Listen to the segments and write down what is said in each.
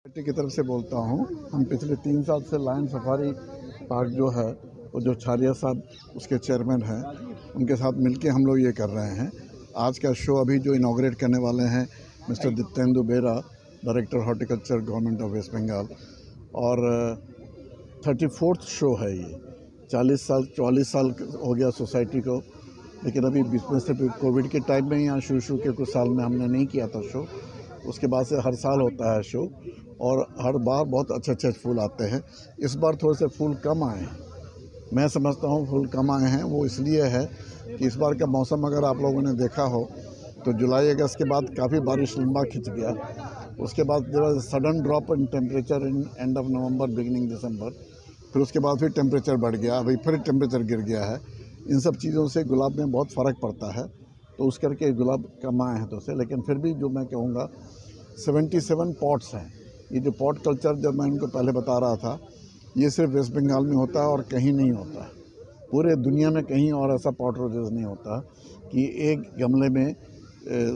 Party की तरफ से बोलता हूँ। हम पिछले 3 साल से लायन सफारी पार्क जो है वो जो छारिया साहब उसके चेयरमैन हैं, उनके साथ मिलके हम लोग ये कर रहे हैं। आज का शो अभी जो इनॉग्रेट करने वाले हैं mister Diptendu Bera, director horticulture government of West Bengal, और 34th शो है ये। 44 साल हो गया सोसाइटी को, लेकिन अभी बीच में से कोविड के टाइम में या शुरू के कुछ साल में हमने नहीं किया था शो। उसके बाद से हर साल होता है शो और हर बार बहुत अच्छे फूल आते हैं। इस बार थोड़े से फूल कम आए हैं, मैं समझता हूँ फूल कम आए हैं। वो इसलिए है कि इस बार का मौसम अगर आप लोगों ने देखा हो तो जुलाई अगस्त के बाद काफ़ी बारिश लंबा खिंच गया। उसके बाद sudden drop in temperature in end of November beginning December, फिर उसके बाद फिर टेम्परेचर बढ़ गया, अभी फिर टेम्परेचर गिर गया है। इन सब चीज़ों से गुलाब में बहुत फ़र्क पड़ता है, तो उस करके गुलाब कम आए हैं तो से। लेकिन फिर भी जो मैं कहूँगा 77 पॉट्स हैं। ये जो पॉट कल्चर जब मैं इनको पहले बता रहा था, ये सिर्फ वेस्ट बंगाल में होता है और कहीं नहीं होता है। पूरे दुनिया में कहीं और ऐसा पॉट रोजेस नहीं होता कि एक गमले में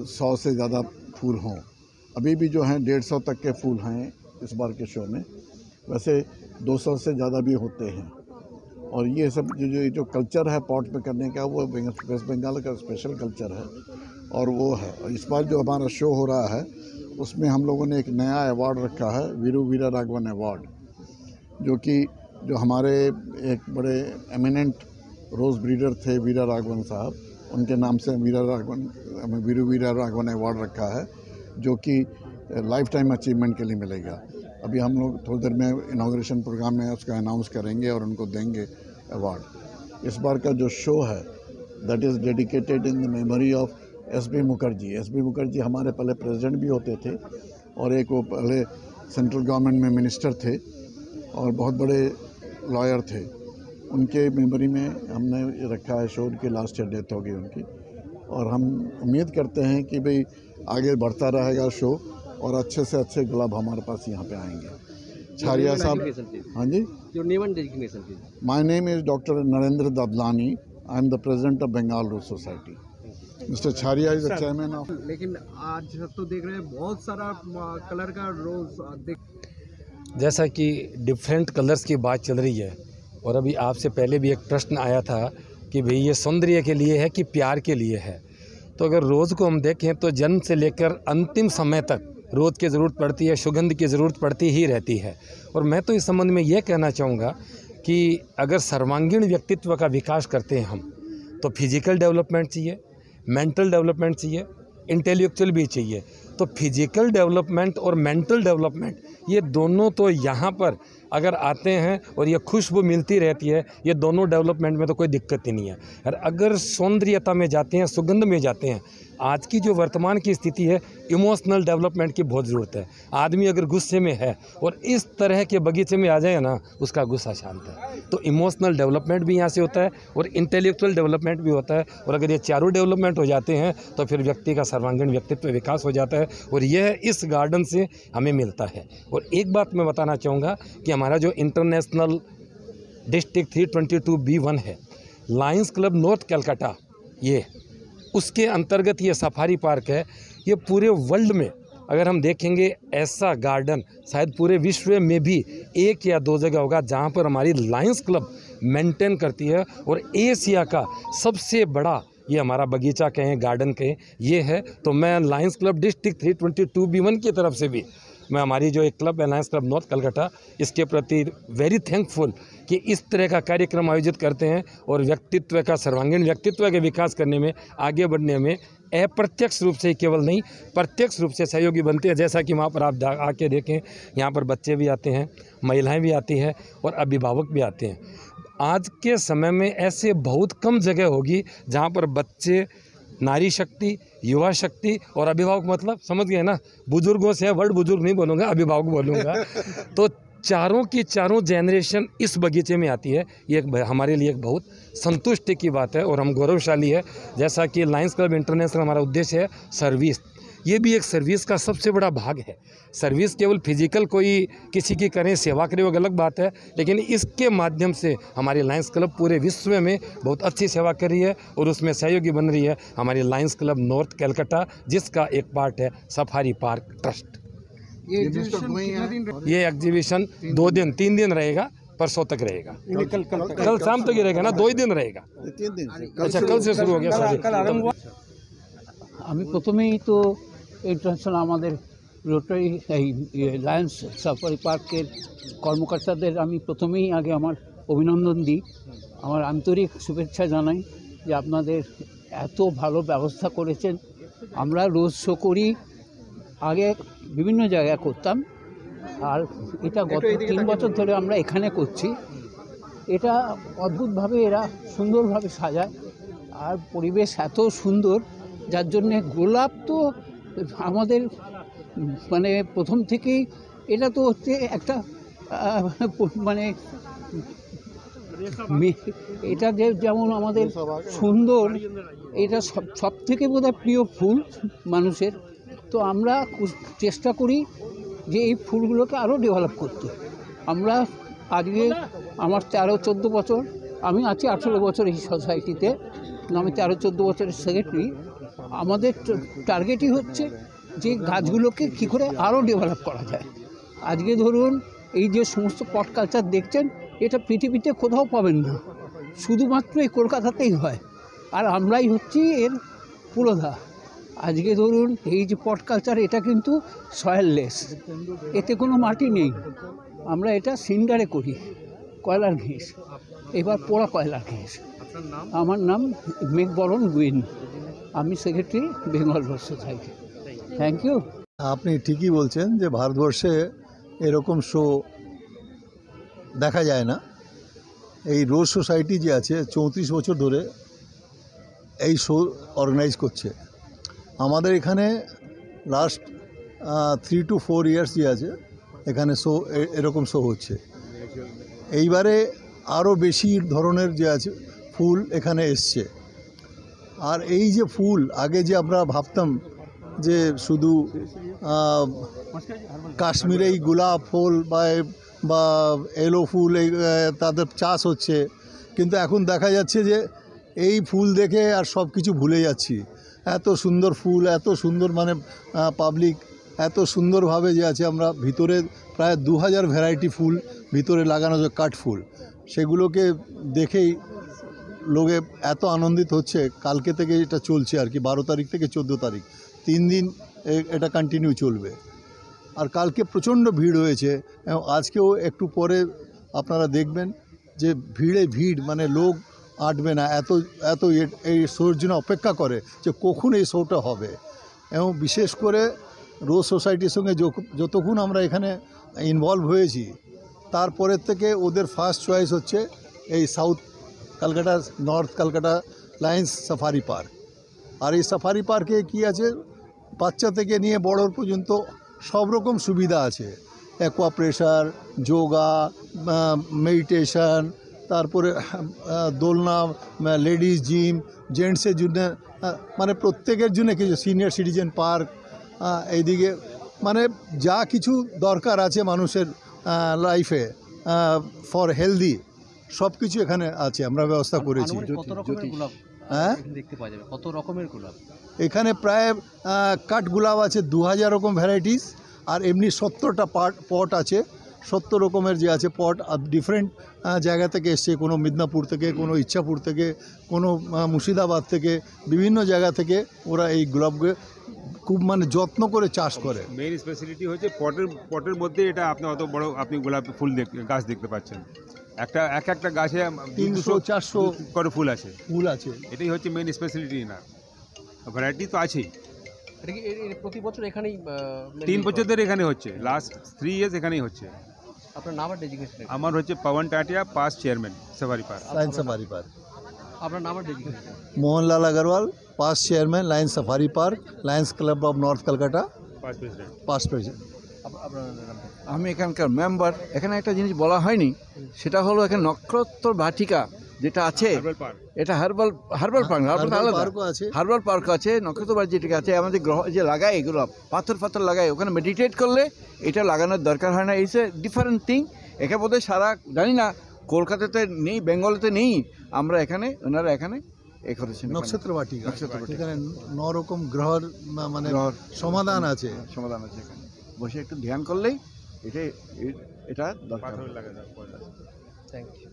100 से ज़्यादा फूल हों। अभी भी जो हैं 150 तक के फूल हैं इस बार के शो में, वैसे 200 से ज़्यादा भी होते हैं। और ये सब जो कल्चर है पॉट में करने का, वो वेस्ट बंगाल का स्पेशल कल्चर है और वो है। और इस बार जो हमारा शो हो रहा है उसमें हम लोगों ने एक नया अवार्ड रखा है, वीरू वीरा राघवन अवार्ड, जो हमारे एक बड़े एमिनेंट रोज़ ब्रीडर थे वीरा राघवन साहब, उनके नाम से वीरू वीरा राघवन अवार्ड रखा है, जो कि लाइफ टाइम अचीवमेंट के लिए मिलेगा। अभी हम लोग थोड़ी देर में इनॉग्रेशन प्रोग्राम में उसका अनाउंस करेंगे और उनको देंगे अवार्ड। इस बार का जो शो है that is dedicated in the memory of S.B.. Mukherjee. S.B.. Mukherjee हमारे पहले प्रेसिडेंट भी होते थे और एक वो पहले सेंट्रल गवर्नमेंट में मिनिस्टर थे और बहुत बड़े लॉयर थे। उनके मेमोरी में हमने रखा है शो। उनकी लास्ट ईयर डेथ हो गई उनकी, और हम उम्मीद करते हैं कि भाई आगे बढ़ता रहेगा शो और अच्छे से अच्छे गुलाब हमारे पास यहाँ पे आएंगे। छारिया साहब, हाँ जी, my name is doctor Narendra Dablani. I am the president of Bengal rose society. Mister Chharia is the chairman of. लेकिन आज तो देख रहे हैं बहुत सारा कलर का रोज जैसा कि डिफरेंट कलर्स की बात चल रही है, और अभी आपसे पहले भी एक प्रश्न आया था कि भाई ये सौंदर्य के लिए है कि प्यार के लिए है। तो अगर रोज़ को हम देखें तो जन्म से लेकर अंतिम समय तक रोज़ की ज़रूरत पड़ती है, सुगंध की ज़रूरत पड़ती ही रहती है। और मैं तो इस संबंध में ये कहना चाहूँगा कि अगर सर्वांगीण व्यक्तित्व का विकास करते हैं हम, तो फिजिकल डेवलपमेंट चाहिए, मेंटल डेवलपमेंट चाहिए, इंटेलेक्चुअल भी चाहिए। तो फिजिकल डेवलपमेंट और मेंटल डेवलपमेंट ये दोनों तो यहाँ पर अगर आते हैं और ये खुशबू मिलती रहती है, ये दोनों डेवलपमेंट में तो कोई दिक्कत ही नहीं है। और अगर सौंदर्यता में जाते हैं, सुगंध में जाते हैं, आज की जो वर्तमान की स्थिति है इमोशनल डेवलपमेंट की बहुत ज़रूरत है। आदमी अगर गुस्से में है और इस तरह के बगीचे में आ जाए ना, उसका गुस्सा शांत है। तो इमोशनल डेवलपमेंट भी यहाँ से होता है और इंटेलेक्चुअल डेवलपमेंट भी होता है। और अगर ये चारों डेवलपमेंट हो जाते हैं तो फिर व्यक्ति का सर्वांगीण व्यक्तित्व विकास हो जाता है, और यह इस गार्डन से हमें मिलता है। और एक बात मैं बताना चाहूँगा कि हमारा जो इंटरनेशनल डिस्ट्रिक्ट 322B1 है, लायंस क्लब नॉर्थ कलकत्ता, ये उसके अंतर्गत ये सफारी पार्क है। ये पूरे वर्ल्ड में अगर हम देखेंगे ऐसा गार्डन शायद पूरे विश्व में भी 1 या 2 जगह होगा जहाँ पर हमारी लायंस क्लब मेंटेन करती है। और एशिया का सबसे बड़ा ये हमारा बगीचा कहें, गार्डन कहें, ये है। तो मैं लायंस क्लब डिस्ट्रिक्ट 322B1 की तरफ से भी मैं हमारी जो एक क्लब है लायंस क्लब नॉर्थ कलकत्ता, इसके प्रति वेरी थैंकफुल कि इस तरह का कार्यक्रम आयोजित करते हैं और व्यक्तित्व का, सर्वांगीण व्यक्तित्व के विकास करने में, आगे बढ़ने में अप्रत्यक्ष रूप से केवल नहीं प्रत्यक्ष रूप से सहयोगी बनते हैं। जैसा कि वहाँ पर आप आके देखें, यहाँ पर बच्चे भी आते हैं, महिलाएं भी आती हैं और अभिभावक भी आते हैं। आज के समय में ऐसे बहुत कम जगह होगी जहाँ पर बच्चे, नारी शक्ति, युवा शक्ति और अभिभावक, मतलब समझ गए ना, बुजुर्गों से वर्ड बुजुर्ग नहीं बोलूँगा, अभिभावक बोलूँगा। तो चारों की चारों जनरेशन इस बगीचे में आती है। ये हमारे लिए एक बहुत संतुष्टि की बात है और हम गौरवशाली है। जैसा कि लायंस क्लब इंटरनेशनल हमारा उद्देश्य है सर्विस, ये भी एक सर्विस का सबसे बड़ा भाग है। सर्विस केवल फिजिकल कोई किसी की करें, सेवा करें, वो अलग बात है, लेकिन इसके माध्यम से हमारी लायंस क्लब पूरे विश्व में बहुत अच्छी सेवा कर रही है और उसमें सहयोगी बन रही है हमारी लायंस क्लब नॉर्थ कलकत्ता, जिसका एक पार्ट है सफारी पार्क ट्रस्ट। ये एग्जीबिशन कितने दिन ये एग्जीबिशन 2 दिन 3 दिन रहेगा, परसों तक रहेगा। कल शाम तक ही रहेगा ना, 2 ही दिन रहेगा। 3 दिन से अच्छा, कल से शुरू हो गया। আমি প্রথমেই তো ইন্টারন্যাশনাল আমাদের রোটারি লায়ন্স সাফারি পার্কের কর্মকর্তাদের আমি প্রথমেই আগে আমার অভিনন্দন দিই, আমার আন্তরিক শুভেচ্ছা জানাই যে আপনাদের এত ভালো ব্যবস্থা করেছেন। আমরা রোজ শো করি, আগে বিভিন্ন জায়গায় করতাম, আর এটা গত 3 বছর ধরে আমরা এখানে করছি। এটা অদ্ভুতভাবে এরা সুন্দরভাবে সাজায় আর পরিবেশ এত সুন্দর, যার জন্যে গোলাপ তো আমাদের মানে প্রথম থেকেই এটা তো হচ্ছে একটা মানে এটা যে যেমন আমাদের সুন্দর, এটা সব থেকে বোধহয় প্রিয় ফুল মানুষের। তো আমরা চেষ্টা করি যে এই ফুলগুলোকে আরও ডেভেলপ করতে। আমরা আজকে আমার 13-14 বছর, আমি আছি 18 বছর এই সোসাইটিতে, আমি 13-14 বছরের সেক্রেটারি। আমাদের টার্গেটই হচ্ছে যে গাছগুলোকে কী করে আরও ডেভেলপ করা যায়। আজকে ধরুন এই যে সমস্ত পট কালচার দেখছেন, এটা পৃথিবীতে কোথাও পাবেন না, শুধুমাত্র এই কলকাতাতেই হয়, আর আমরাই হচ্ছি এর পুরোধা। আজকে ধরুন এই যে পট কালচার, এটা কিন্তু সয়েললেস, এতে কোনো মাটি নেই, আমরা এটা সিন্ডারে করি, কয়লার ঘেঁস, এবার পোড়া কয়লার ঘেঁস। আমার নাম মেঘবরণ গুইন, আমি secretary Bengal rose society. Thank you. আপনি ঠিকই বলছেন যে ভারতবর্ষে এরকম শো দেখা যায় না। এই রোজ সোসাইটি যে আছে 34 বছর ধরে এই শো অর্গানাইজ করছে। আমাদের এখানে লাস্ট 3 to 4 ইয়ার্স যে আছে এখানে শো এরকম শো হচ্ছে। এইবারে আরও বেশি ধরনের যে আছে ফুল এখানে এসছে। আর এই যে ফুল, আগে যে আমরা ভাবতাম যে শুধু কাশ্মীরেই গোলাপ ফুল বা এলো ফুল এই তাদের চাষ হচ্ছে, কিন্তু এখন দেখা যাচ্ছে যে এই ফুল দেখে আর সব কিছু ভুলে যাচ্ছি। এত সুন্দর ফুল, এত সুন্দর মানে পাবলিক এত সুন্দরভাবে যে আছে, আমরা ভিতরে প্রায় 2000 ভ্যারাইটি ফুল ভিতরে লাগানো যে কাঠ ফুল, সেগুলোকে দেখেই লোকে এত আনন্দিত হচ্ছে। কালকে থেকে এটা চলছে আর কি, 12 তারিখ থেকে 14 তারিখ 3 দিন এটা কন্টিনিউ চলবে। আর কালকে প্রচণ্ড ভিড় হয়েছে, এবং আজকেও একটু পরে আপনারা দেখবেন যে ভিড় মানে লোক আটবে না, এত এই শোর জন্য অপেক্ষা করে যে কখন এই শোটা হবে। এবং বিশেষ করে রোজ সোসাইটির সঙ্গে যতক্ষণ আমরা এখানে ইনভলভ হয়েছি, তারপরের থেকে ওদের ফার্স্ট চয়েস হচ্ছে এই south Kolkata north Kolkata lions safari park. আর এই সাফারি পার্কে কি আছে, বাচ্চা থেকে নিয়ে বড়োর পর্যন্ত সব রকম সুবিধা আছে। অ্যাকোয়া প্রেশার, যোগা, মেডিটেশন, তারপরে দোলনা, লেডিস জিম, জেন্টসের জন্য মানে প্রত্যেকের জন্য কিছু, সিনিয়র সিটিজেন পার্ক, এইদিকে মানে যা কিছু দরকার আছে মানুষের লাইফে ফর হেলদি, সব কিছু এখানে আছে, আমরা ব্যবস্থা করেছি। হ্যাঁ, দেখতে পাওয়া যাবে কত রকমের গোলাপ এখানে, প্রায় কাঠ গোলাপ আছে 2000 রকম ভ্যারাইটিস, আর এমনি 70টা পট আছে 70 রকমের যে আছে পট ডিফারেন্ট জায়গা থেকে এসছে, কোনো মিদনাপুর থেকে, কোনো ইচ্ছাপুর থেকে, কোনো মুর্শিদাবাদ থেকে, বিভিন্ন জায়গা থেকে ওরা এই গোলাপকে খুব মানে যত্ন করে চাষ করে। মেইন স্পেশালিটি হচ্ছে পটের মধ্যে এটা আপনি অত বড় আপনি গোলাপ ফুল গাছ দেখতে পাচ্ছেন। একটা গাছে 300-400 করে ফুল আছে, এটাই হচ্ছে মেইন স্পেশালিটি। না ভ্যারাইটি তো আছেই। এটা কি প্রতি বছর এখানেই 3 বছর ধরে এখানে হচ্ছে, লাস্ট 3 ইয়ার্স এখানেই হচ্ছে। আপনার নাম আর ডেজিগনেশন? আমার হচ্ছে Pawan Tatia, past chairman safari park. Lion safari park. আপনার নাম আর designation? Mohanlal Agarwal, past chairman, lion safari park, lions club of north Kolkata, past president. আপনার নাম? আমি এখানকার মেম্বার। এখানে একটা জিনিস বলা হয়নি, সেটা হলো এখানে নক্ষত্র বাটিকা যেটা আছে, এটা হার্বাল পার্ক, হার্বাল পার্ক আছে, নক্ষত্র বাটিকা আছে। আমাদের গ্রহ যে লাগায় এগুলো পাথর লাগায়, ওখানে মেডিটেট করলে এটা লাগানোর দরকার হয় না। It's a different thing. একে বোধহয় সারা জানি না, কলকাতাতে নেই, বেঙ্গলেতে নেই, আমরা এখানে ওনারা এখানে এ করেছেন নক্ষত্র বাটিকা। এখানে 9 রকম গ্রহের মানে সমাধান আছে এখানে বসে একটু ধ্যান করলেই এটা দরকার। Thank you.